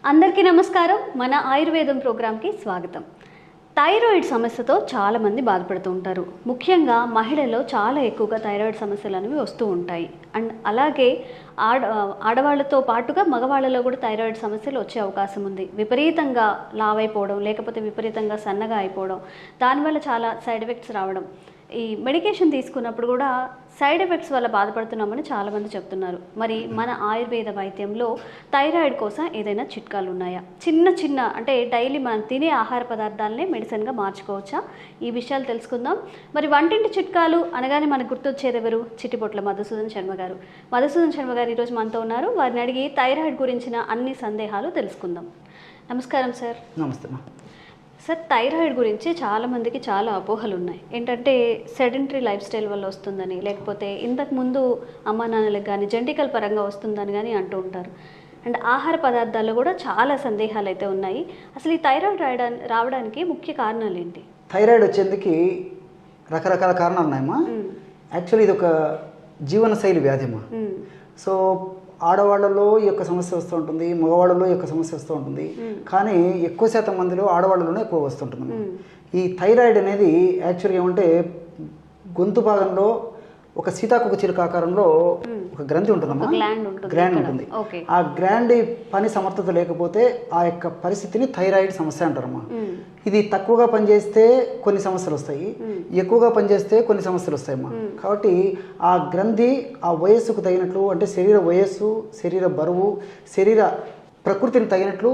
అందరికీ నమస్కారం. మన ఆయుర్వేదం ప్రోగ్రామ్కి స్వాగతం. థైరాయిడ్ సమస్యతో చాలామంది బాధపడుతూ ఉంటారు. ముఖ్యంగా మహిళల్లో చాలా ఎక్కువగా థైరాయిడ్ సమస్యలు అనేవి వస్తూ ఉంటాయి. అండ్ అలాగే ఆడవాళ్ళతో పాటుగా మగవాళ్ళలో కూడా థైరాయిడ్ సమస్యలు వచ్చే అవకాశం ఉంది. విపరీతంగా లావైపోవడం, లేకపోతే విపరీతంగా సన్నగా అయిపోవడం, దానివల్ల చాలా సైడ్ ఎఫెక్ట్స్ రావడం, ఈ మెడికేషన్ తీసుకున్నప్పుడు కూడా సైడ్ ఎఫెక్ట్స్ వల్ల బాధపడుతున్నామని చాలామంది చెప్తున్నారు. మరి మన ఆయుర్వేద వైద్యంలో థైరాయిడ్ కోసం ఏదైనా చిట్కాలు ఉన్నాయా? చిన్న అంటే డైలీ మనం తినే ఆహార పదార్థాలనే మెడిసిన్గా మార్చుకోవచ్చా? ఈ విషయాలు తెలుసుకుందాం. మరి వంటింటి చిట్కాలు అనగానే మనకు గుర్తొచ్చేది ఎవరు? చిట్టిపొట్ల మధుసూదన్ శర్మ గారు. మధుసూదన్ శర్మ గారు ఈరోజు మనతో ఉన్నారు. వారిని అడిగి థైరాయిడ్ గురించిన అన్ని సందేహాలు తెలుసుకుందాం. నమస్కారం సార్. నమస్తే సార్, థైరాయిడ్ గురించి చాలామందికి చాలా అపోహలు ఉన్నాయి. ఏంటంటే సెడెంటరీ లైఫ్ స్టైల్ వల్ల వస్తుందని, లేకపోతే ఇంతకుముందు అమ్మా నాన్నలకు కానీ జెనెటికల్ పరంగా వస్తుందని కానీ అంటూ ఉంటారు. అండ్ ఆహార పదార్థాల్లో కూడా చాలా సందేహాలు అయితే ఉన్నాయి. అసలు ఈ థైరాయిడ్ రావడానికి ముఖ్య కారణాలు ఏంటి? థైరాయిడ్ వచ్చేందుకు రకరకాల కారణాలు ఉన్నాయమ్మా. యాక్చువల్లీ ఇది ఒక జీవనశైలి వ్యాధిమ్మా. సో ఆడవాళ్ళలో ఈ యొక్క సమస్య వస్తూ ఉంటుంది, మగవాళ్ళలో ఈ యొక్క సమస్య వస్తూ ఉంటుంది. కానీ ఎక్కువ శాతం మందిలో ఆడవాళ్ళలోనే ఎక్కువ వస్తుంటుంది. ఈ థైరాయిడ్ అనేది యాక్చువల్గా ఏమంటే గొంతు భాగంలో ఒక సీతాకోక చిలుక ఆకారంలో ఒక గ్రంథి ఉంటుందమ్మా, గ్రాండ్ ఉంటుంది. ఆ గ్రాండ్ పని సమర్థత లేకపోతే ఆ యొక్క పరిస్థితిని థైరాయిడ్ సమస్య అంటారమ్మా. ఇది తక్కువగా పనిచేస్తే కొన్ని సమస్యలు వస్తాయి, ఎక్కువగా పనిచేస్తే కొన్ని సమస్యలు వస్తాయమ్మా. కాబట్టి ఆ గ్రంథి ఆ వయస్సుకు తగినట్లు, అంటే శరీర వయస్సు, శరీర బరువు, శరీర ప్రకృతిని తగినట్లు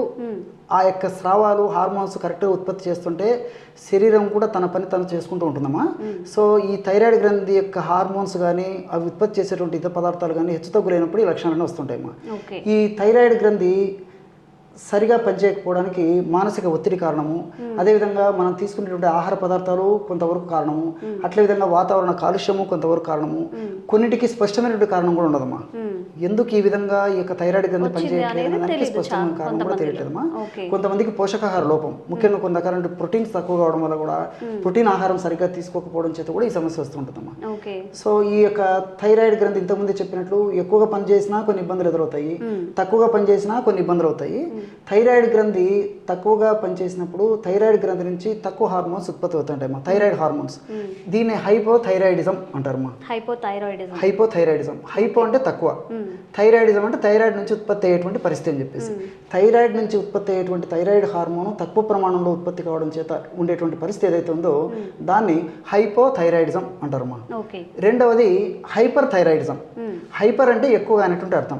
ఆ యొక్క స్రావాలు, హార్మోన్స్ కరెక్ట్గా ఉత్పత్తి చేస్తుంటే శరీరం కూడా తన పని తను చేసుకుంటూ ఉంటుందమ్మా. సో ఈ థైరాయిడ్ గ్రంథి యొక్క హార్మోన్స్ కానీ అవి ఉత్పత్తి చేసేటువంటి ఇతర పదార్థాలు కానీ హెచ్చుతగ్గులైనప్పుడు ఈ లక్షణాలన్నీ వస్తుంటాయమ్మా. ఈ థైరాయిడ్ గ్రంథి సరిగా పనిచేయకపోవడానికి మానసిక ఒత్తిడి కారణము, అదేవిధంగా మనం తీసుకునేటువంటి ఆహార పదార్థాలు కొంతవరకు కారణము, అట్లే విధంగా వాతావరణ కాలుష్యము కొంతవరకు కారణము, కొన్నిటికి స్పష్టమైనటువంటి కారణం కూడా ఉండదమ్మా. ఎందుకు ఈ విధంగా ఈ యొక్క థైరాయిడ్ గ్రంథి పనిచేయట్లేదు దానికి స్పష్టమైన కారణం కూడా తెలియట్లేదమ్మా. కొంతమందికి పోషకాహార లోపం, ముఖ్యంగా కొంతకాలం ప్రోటీన్స్ తక్కువ కావడం వల్ల కూడా, ప్రోటీన్ ఆహారం సరిగ్గా తీసుకోకపోవడం చేత కూడా ఈ సమస్య వస్తూ ఉంటుందమ్మా. సో ఈ యొక్క థైరాయిడ్ గ్రంథి ఇంతకుముందే చెప్పినట్లు ఎక్కువగా పనిచేసినా కొన్ని ఇబ్బందులు ఎదురవుతాయి, తక్కువగా పనిచేసినా కొన్ని ఇబ్బందులు అవుతాయి. థైరాయిడ్ గ్రంథి తక్కువగా పనిచేసినప్పుడు థైరాయిడ్ గ్రంథి నుంచి తక్కువ హార్మోన్స్ ఉత్పత్తి అవుతుంటాయమ్మా, థైరాయిడ్ హార్మోన్స్. దీన్ని హైపోథైరాయిడిజం అంటారమ్మా. హైపోథైరాయిడిజం, హైపో అంటే తక్కువ, థైరాయిడిజం అంటే థైరాయిడ్ నుంచి ఉత్పత్తి అయ్యేటువంటి పరిస్థితి అని చెప్పేసి. థైరాయిడ్ నుంచి ఉత్పత్తి అయ్యేటువంటి థైరాయిడ్ హార్మోన్ తక్కువ ప్రమాణంలో ఉత్పత్తి కావడం చేత ఉండేటువంటి పరిస్థితి ఏదైతే ఉందో దాన్ని హైపోథైరాయిడిజం అంటారమ్మా. రెండవది హైపర్ థైరాయిడిజం. హైపర్ అంటే ఎక్కువగా అనేటువంటి అర్థం.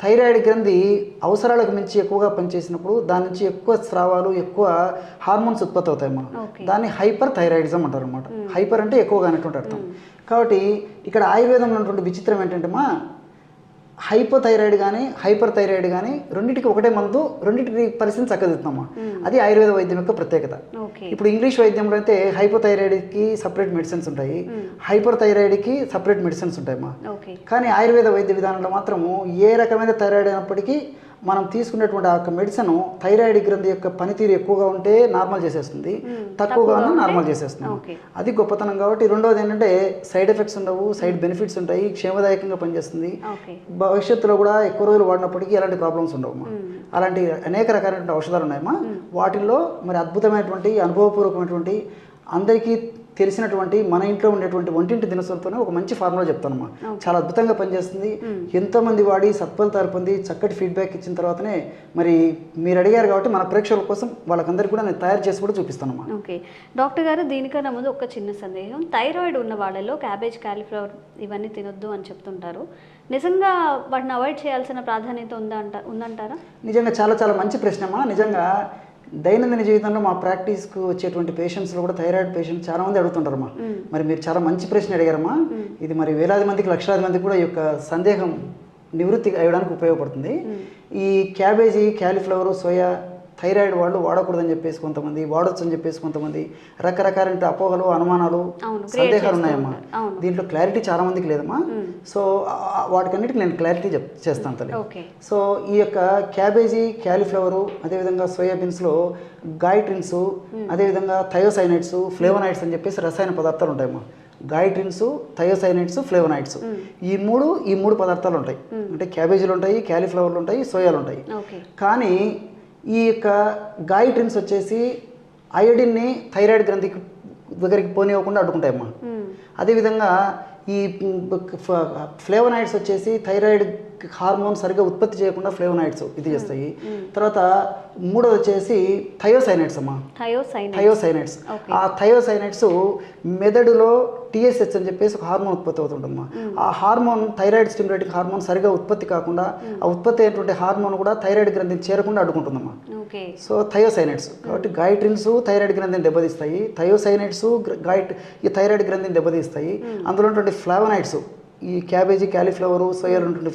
థైరాయిడ్ గ్రంథి అవసరాలకు మించి ఎక్కువగా పనిచేసినప్పుడు దాని నుంచి ఎక్కువ స్రావాలు, ఎక్కువ హార్మోన్స్ ఉత్పత్తి అవుతాయమ్మా. దాన్ని హైపర్ థైరాయిడిజం అంటారు అనమాట. హైపర్ అంటే ఎక్కువగా అనేటువంటి అర్థం. కాబట్టి ఇక్కడ ఆయుర్వేదంలో ఉన్నటువంటి విచిత్రం ఏంటంటే మా హైపోథైరాయిడ్ కానీ హైపర్ థైరాయిడ్ కానీ రెండింటికి ఒకటే మందు, రెండింటికి పరిస్థితిని చక్కదిద్దామా. అది ఆయుర్వేద వైద్యం యొక్క ప్రత్యేకత. ఇప్పుడు ఇంగ్లీష్ వైద్యంలో అయితే హైపోథైరాయిడ్కి సపరేట్ మెడిసిన్స్ ఉంటాయి, హైపర్ థైరాయిడ్కి సపరేట్ మెడిసిన్స్ ఉంటాయమ్మా. కానీ ఆయుర్వేద వైద్య విధానంలో మాత్రము ఏ రకమైన థైరాయిడ్ అయినప్పటికీ మనం తీసుకునేటువంటి ఆ యొక్క మెడిసిన్ థైరాయిడ్ గ్రంథి యొక్క పనితీరు ఎక్కువగా ఉంటే నార్మల్ చేసేస్తుంది, తక్కువగా ఉన్నా నార్మల్ చేసేస్తుంది. అది గొప్పతనం. కాబట్టి రెండవది ఏంటంటే సైడ్ ఎఫెక్ట్స్ ఉండవు, సైడ్ బెనిఫిట్స్ ఉంటాయి, క్షేమదాయకంగా పనిచేస్తుంది. భవిష్యత్తులో కూడా ఎక్కువ రోజులు వాడినప్పటికీ ఎలాంటి ప్రాబ్లమ్స్ ఉండవమ్మా. అలాంటి అనేక రకాలైనటువంటి ఔషధాలు ఉన్నాయమ్మా. వాటిల్లో మరి అద్భుతమైనటువంటి అనుభవపూర్వకమైనటువంటి అందరికీ తెలిసినటువంటి మన ఇంట్లో ఉండేటువంటి వంటింటి దినసులతోనే ఒక మంచి ఫార్ములా చెప్తానమ్మా. చాలా అద్భుతంగా పనిచేస్తుంది. ఎంతోమంది వాడి సత్ఫలితాలు పొంది చక్కటి ఫీడ్బ్యాక్ ఇచ్చిన తర్వాతనే మరి మీరు అడిగారు కాబట్టి మన ప్రేక్షకుల కోసం వాళ్ళకందరికీ కూడా నేను తయారు చేసి కూడా చూపిస్తానమ్మా. ఓకే డాక్టర్ గారు, దీనికన్నా ముందు ఒక చిన్న సందేహం. థైరాయిడ్ ఉన్న వాళ్ళలో క్యాబేజ్, కాలీఫ్లవర్ ఇవన్నీ తినొద్దు అని చెప్తుంటారు. నిజంగా వాటిని అవాయిడ్ చేయాల్సిన ప్రాధాన్యత ఉందంటారా? నిజంగా చాలా చాలా మంచి ప్రశ్నమ్మా. నిజంగా దైనందిన జీవితంలో మా ప్రాక్టీస్కు వచ్చేటువంటి పేషెంట్స్లో కూడా థైరాయిడ్ పేషెంట్స్ చాలా మంది అడుగుతుంటారమ్మా. మరి మీరు చాలా మంచి ప్రశ్న అడిగారమ్మా. ఇది మరి వేలాది మందికి, లక్షలాది మందికి కూడా ఈ యొక్క సందేహం నివృత్తి అయ్యడానికి ఉపయోగపడుతుంది. ఈ క్యాబేజీ, క్యాలీఫ్లవర్, సోయా థైరాయిడ్ వాళ్ళు వాడకూడదని చెప్పేసి కొంతమంది, వాడొచ్చు అని చెప్పేసి కొంతమంది, రకరకాల అపోహలు, అనుమానాలు, సందేహాలు ఉన్నాయమ్మా. దీంట్లో క్లారిటీ చాలా మందికి లేదమ్మా. సో వాటికన్నిటికి నేను క్లారిటీ చేస్తాను తల్లి. సో ఈ యొక్క క్యాబేజీ, క్యాలీఫ్లవరు, అదేవిధంగా సోయాబీన్స్లో గాయిట్రిన్స్, అదేవిధంగా థయోసైనైడ్స్, ఫ్లేవనాయిడ్స్ అని చెప్పేసి రసాయన పదార్థాలు ఉంటాయమ్మా. గాయిట్రిన్స్, థయోసైనైడ్స్, ఫ్లేవనాయిడ్స్ ఈ మూడు పదార్థాలు ఉంటాయి. అంటే క్యాబేజీలు ఉంటాయి, క్యాలీఫ్లవర్లు ఉంటాయి, సోయాలు ఉంటాయి. కానీ ఈ యొక్క గాయిట్రిన్స్ వచ్చేసి అయోడిన్ని థైరాయిడ్ గ్రంథికి దగ్గరికి పోనివ్వకుండా అడ్డుకుంటాయమ్మా. అదేవిధంగా ఈ ఫ్లేవనాయిడ్స్ వచ్చేసి థైరాయిడ్ హార్మోన్ సరిగ్గా ఉత్పత్తి చేయకుండా ఫ్లేవనాయిడ్స్ ఇది చేస్తాయి. తర్వాత మూడోది వచ్చేసి థయోసైనైడ్స్ అమ్మా. థయోసైనైడ్స్ ఆ థయోసైనైడ్స్ మెదడులో టీఎస్హెచ్ అని చెప్పేసి ఒక హార్మోన్ ఉత్పత్తి అవుతుందమ్మా. ఆ హార్మోన్ థైరాయిడ్ స్టిమ్యులేటింగ్ హార్మోన్ సరిగా ఉత్పత్తి కాకుండా ఆ ఉత్పత్తి అయినటువంటి హార్మోన్ కూడా థైరాయిడ్ గ్రంథిని చేరకుండా అడ్డుకుంటుందమ్మా. సో థయోసైనైడ్స్ కాబట్టి గాయిట్రిన్స్ థైరాయిడ్ గ్రంథిని దెబ్బతీస్తాయి, థయోసైనైడ్స్ ఈ థైరాయిడ్ గ్రంథిని దెబ్బతీస్తాయి. అందులో ఉన్నటువంటి ఫ్లావనాయిడ్స్ ఈ క్యాబేజీ, క్యాలీఫ్లవరు, సోయాలు ఉన్నటువంటి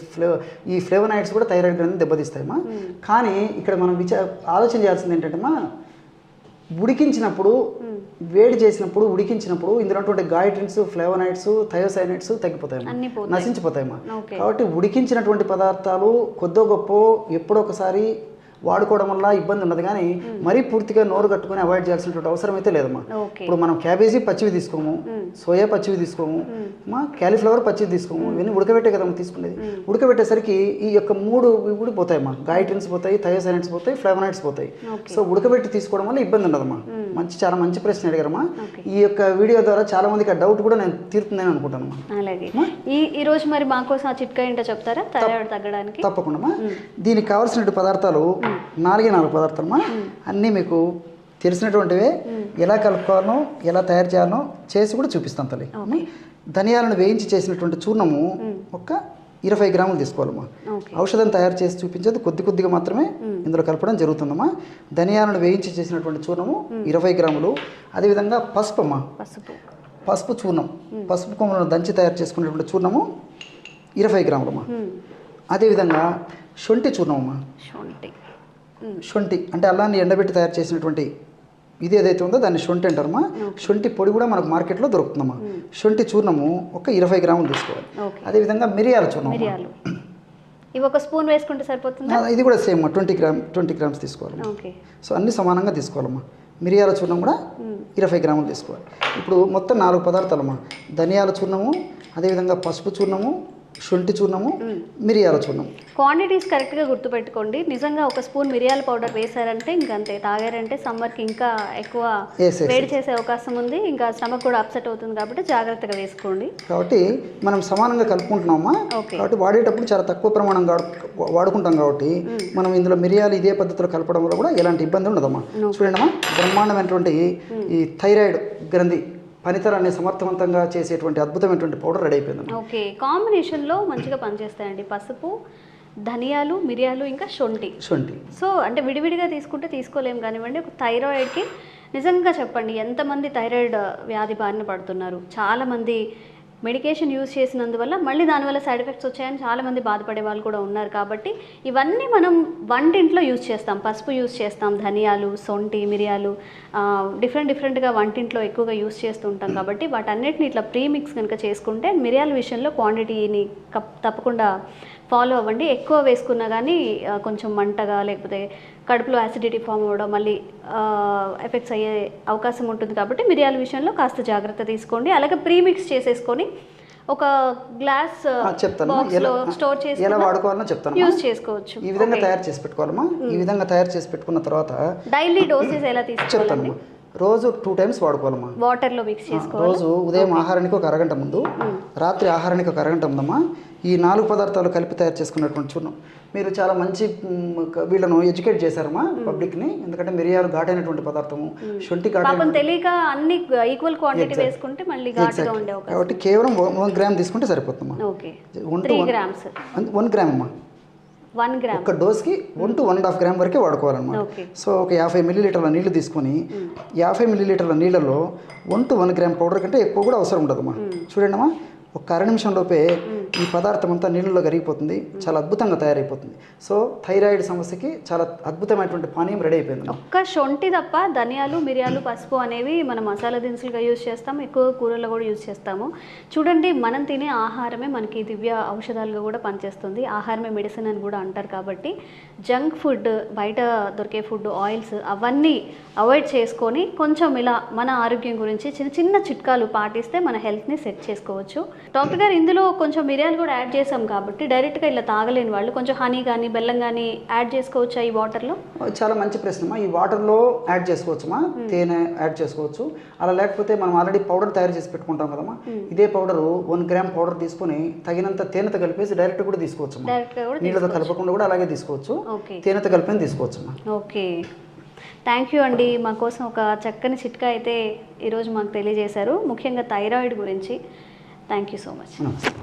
ఈ ఫ్లేవనాయిడ్స్ కూడా థైరాయిడ్ గ్రంథిని దెబ్బతీస్తాయమ్మా. కానీ ఇక్కడ మనం ఆలోచన చేయాల్సింది ఏంటంటే ఉడికించినప్పుడు, వేడి చేసినప్పుడు, ఉడికించినప్పుడు ఇందులో ఉన్నటువంటి గాయిట్రిన్స్, ఫ్లేవనాయిడ్స్, థయోసైనైడ్స్ తగ్గిపోతాయమ్మా, నశించిపోతాయమ్మా. కాబట్టి ఉడికించినటువంటి పదార్థాలు కొద్దో గొప్ప ఎప్పుడో ఒకసారి వాడుకోవడం వల్ల ఇబ్బంది ఉండదు. కానీ మరీ పూర్తిగా నోరు కట్టుకుని అవాయిడ్ చేయాల్సినటువంటి అవసరం అయితే లేదమ్మా. ఇప్పుడు మనం క్యాబేజీ పచ్చివి తీసుకోము, సోయా పచ్చివి తీసుకోము, క్యాలీఫ్లవర్ పచ్చివి తీసుకోము, ఇవన్నీ ఉడకబెట్టే కదమ్మా తీసుకునేది. ఉడకబెట్టేసరికి ఈ యొక్క మూడు కూడా పోతాయమ్మా. గాయిట్రిన్స్ పోతాయి, థయోసైనైడ్స్ పోతాయి, ఫ్లేవనాయిడ్స్ పోతాయి. సో ఉడకబెట్టి తీసుకోవడం వల్ల ఇబ్బంది ఉండదమ్మా. చాలా మంచి ప్రశ్న అడిగారమ్మా. ఈ యొక్క వీడియో ద్వారా చాలా మందికి ఆ డౌట్ కూడా నేను తీరుతుందని అనుకుంటాను. అలాగే ఈ రోజు మరి మాకోసం ఆ చిట్కా ఏంటో చెప్తారా థైరాయిడ్ తగ్గడానికి? తప్పకుండా. దీనికి కావాల్సిన పదార్థాలు 4 పదార్థాలమ్మా. అన్నీ మీకు తెలిసినటువంటివే. ఎలా కలుపుకోవాలో, ఎలా తయారు చేయాలో చేసి కూడా చూపిస్తాను తల్లి. ధనియాలను వేయించి చేసినటువంటి చూర్ణము ఒక 20 గ్రాములు తీసుకోవాలమ్మా. ఔషధం తయారు చేసి చూపించేది కొద్దిగా మాత్రమే ఇందులో కలపడం జరుగుతుందమ్మా. ధనియాలను వేయించి చేసినటువంటి చూర్ణము 20 గ్రాములు. అదేవిధంగా పసుపు అమ్మా, పసుపు చూర్ణం, పసుపు కొమ్మలను దంచి తయారు చేసుకునేటువంటి చూర్ణము 20 గ్రాములమ్మా. అదేవిధంగా శొంఠి చూర్ణం అమ్మా. శొంఠి అంటే అల్లాన్ని ఎండబెట్టి తయారు చేసినటువంటి ఇది ఏదైతే ఉందో దాన్ని శొంఠి అంటారమ్మా. శొంఠి పొడి కూడా మనకు మార్కెట్లో దొరుకుతుందమ్మా. శొంఠి చూర్ణము ఒక 20 గ్రాములు తీసుకోవాలి. అదేవిధంగా మిరియాల చూర్ణం, ఇవి ఒక స్పూన్ వేసుకుంటే సరిపోతుందా? ఇది కూడా సేమ్ 20 గ్రామ్స్ తీసుకోవాలి. సో అన్ని సమానంగా తీసుకోవాలమ్మా. మిరియాల చూర్ణం కూడా 20 గ్రాములు తీసుకోవాలి. ఇప్పుడు మొత్తం 4 పదార్థాలమ్మా. ధనియాల చూర్ణము, అదేవిధంగా పసుపు చూర్ణము, శొంఠి చూర్ణము, మిరియాల చూర్ణం. క్వాంటిటీస్ కరెక్ట్గా గుర్తుపెట్టుకోండి. నిజంగా ఒక స్పూన్ మిరియాల పౌడర్ వేసారంటే ఇంకంతే, తాగారంటే సమ్మర్కి ఇంకా ఎక్కువ వేడి చేసే అవకాశం ఉంది, ఇంకా స్టమక్ కూడా అప్సెట్ అవుతుంది. కాబట్టి జాగ్రత్తగా వేసుకోండి. కాబట్టి మనం సమానంగా కలుపుకుంటున్నామా. కాబట్టి వాడేటప్పుడు చాలా తక్కువ ప్రమాణం వాడుకుంటాం. కాబట్టి మనం ఇందులో మిరియాలు ఇదే పద్ధతిలో కలపడం వల్ల కూడా ఎలాంటి ఇబ్బంది ఉండదమ్మా. చూడండి అమ్మా, బ్రహ్మాండమైనటువంటి ఈ థైరాయిడ్ గ్రంథి పనితరాన్ని సమర్థవంతంగా చేసేటువంటి అద్భుతమైనటువంటి పౌడర్ రెడీ అయిపోయింది. ఓకే, కాంబినేషన్లో మంచిగా పనిచేస్తాయండి పసుపు, ధనియాలు, మిరియాలు, ఇంకా శొంఠి. సో అంటే విడివిడిగా తీసుకుంటే తీసుకోలేము కానివ్వండి. ఒక థైరాయిడ్కి నిజంగా చెప్పండి, ఎంతమంది థైరాయిడ్ వ్యాధి బారిన పడుతున్నారు. చాలామంది మెడికేషన్ యూజ్ చేసినందువల్ల మళ్ళీ దానివల్ల సైడ్ ఎఫెక్ట్స్ వచ్చాయని చాలామంది బాధపడే వాళ్ళు కూడా ఉన్నారు. కాబట్టి ఇవన్నీ మనం వంటింట్లో యూజ్ చేస్తాం. పసుపు యూజ్ చేస్తాం, ధనియాలు, శొంఠి, మిరియాలు డిఫరెంట్గా వంటింట్లో ఎక్కువగా యూజ్ చేస్తూ ఉంటాం. కాబట్టి వాటన్నిటిని ఇట్లా ప్రీమిక్స్ కనుక చేసుకుంటే మిరియాల విషయంలో క్వాంటిటీని తప్పకుండా ఫాలో అవ్వండి. ఎక్కువ వేసుకున్నా కానీ కొంచెం మంటగా, లేకపోతే కడుపులో యాసిడిటీ ఫామ్ అవ్వడం, మళ్ళీ ఎఫెక్ట్స్ అయ్యే అవకాశం ఉంటుంది. కాబట్టి మిరియాల విషయంలో కాస్త జాగ్రత్త తీసుకోండి. అలాగే ప్రీమిక్స్ చేసేసుకొని ఒక గ్లాస్ బాక్స్లో స్టోర్ చేసి ఎలా వాడుకోవాలో చెప్తాను, యూజ్ చేసుకోవచ్చు. ఈ విధంగా తయారు చేసి పెట్టుకోవాలమ్మా. ఈ విధంగా తయారు చేసి పెట్టుకున్న తర్వాత డైలీ డోసెస్ ఎలా తీసుకోవాలి? రోజు 2 టైమ్స్ వాడుకోవాలమ్మా. వాటర్లో మిక్స్ చేసుకోవాలి. రోజు ఉదయం ఆహారానికి ఒక అరగంట ముందు, రాత్రి ఆహారానికి ఒక అరగంట ముందమ్మా ఈ 4 పదార్థాలు కలిపి తయారు చేసుకున్నటువంటి చూర్ణం. మీరు చాలా మంచి వీళ్ళను ఎడ్యుకేట్ చేశారమ్మా పబ్లిక్ని. ఎందుకంటే మిరియాలు ఘాటైనటువంటి పదార్థము, శొంఠి ఘాటైన, తెలియక అన్ని ఈక్వల్ క్వాంటిటీ వేసుకుంటే మళ్ళీ ఘాటుగా ఉండే అవకాశం. కాబట్టి కేవలం 1 గ్రామ్ తీసుకుంటే సరిపోతుందమ్మా. 3 గ్రామ్స్ 1 గ్రామ్ అమ్మా. 1 గ్రామ్ ఒక డోస్కి 1 to 1.5 గ్రామ్ వరకే వాడుకోవాలన్నమాట. సో ఒక 50 మిల్లీలీటర్ల నీళ్లు తీసుకొని 50 మిల్లీలీటర్ల నీళ్ళలో 1 to 1 గ్రామ్ పౌడర్ కంటే ఎక్కువ కూడా అవసరం ఉండదమ్మా. చూడండి అమ్మా, ఒక 1/2 నిమిషం లోపే ఈ పదార్థం అంతా నీళ్ళలో కరిగిపోతుంది, చాలా అద్భుతంగా తయారైపోతుంది. సో థైరాయిడ్ సమస్యకి చాలా అద్భుతమైనటువంటి పానీయం రెడీ అయిపోయింది. ఒక్క శొంఠి తప్ప ధనియాలు, మిరియాలు, పసుపు అనేవి మనం మసాలా దినుసులుగా యూజ్ చేస్తాం, ఎక్కువ కూరల్లో కూడా యూజ్ చేస్తాము. చూడండి, మనం తినే ఆహారమే మనకి దివ్య ఔషధాలుగా కూడా పనిచేస్తుంది. ఆహారమే మెడిసిన్ అని కూడా అంటారు. కాబట్టి జంక్ ఫుడ్, బయట దొరికే ఫుడ్, ఆయిల్స్ అవన్నీ అవాయిడ్ చేసుకొని కొంచెం ఇలా మన ఆరోగ్యం గురించి చిన్న చిన్న చిట్కాలు పాటిస్తే మన హెల్త్ని సెట్ చేసుకోవచ్చు. డాక్టర్ గారు, ఇందులో కొంచెం మిరియాలు కూడా యాడ్ చేసాం కాబట్టి డైరెక్ట్గా ఇలా తాగలేని వాళ్ళు కొంచెం హనీ కానీ బెల్లం కానీ యాడ్ చేసుకోవచ్చా ఈ వాటర్లో? చాలా మంచి ప్రశ్నమా. ఈ వాటర్లో యాడ్ చేసుకోవచ్చమ్మా, తేనె యాడ్ చేసుకోవచ్చు. అలా లేకపోతే మనం ఆల్రెడీ పౌడర్ తయారు చేసి పెట్టుకుంటాం కదమ్మా, ఇదే పౌడర్ 1 గ్రామ్ పౌడర్ తీసుకొని తగినంత తేనెతో కలిపేసి డైరెక్ట్ కూడా తీసుకోవచ్చు. నీళ్ళతో కలపకుండా కూడా అలాగే తీసుకోవచ్చు, తేనెతో కలిపి తీసుకోవచ్చమ్మా. ఓకే, థ్యాంక్ యూ అండి. మా కోసం ఒక చక్కని చిట్కా అయితే ఈరోజు మాకు తెలియజేశారు, ముఖ్యంగా థైరాయిడ్ గురించి. Thank you so much. నమస్తే.